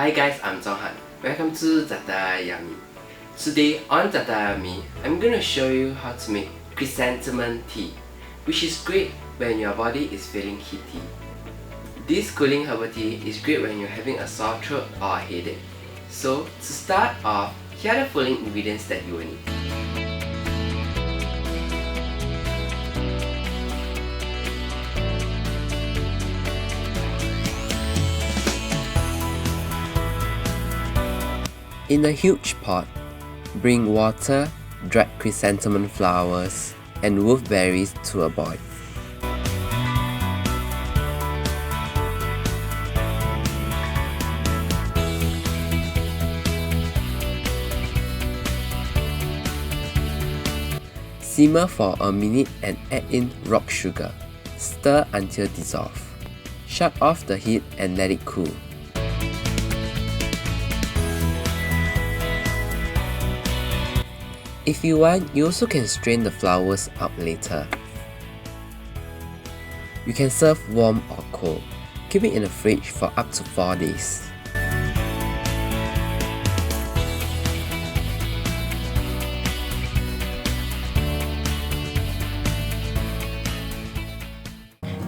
Hi guys, I'm Zonghan. Welcome to ZaTaYaYummy. Today on ZaTaYaYummy, I'm going to show you how to make chrysanthemum tea, which is great when your body is feeling heaty. This cooling herbal tea is great when you're having a sore throat or a headache. So to start off, here are the following ingredients that you will need. In a huge pot, bring water, dried chrysanthemum flowers, and wolfberries to a boil. Simmer for a minute and add in rock sugar. Stir until dissolved. Shut off the heat and let it cool. If you want, you also can strain the flowers out later. You can serve warm or cold. Keep it in the fridge for up to 4 days.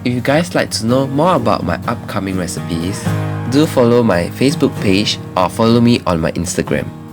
If you guys like to know more about my upcoming recipes, do follow my Facebook page or follow me on my Instagram.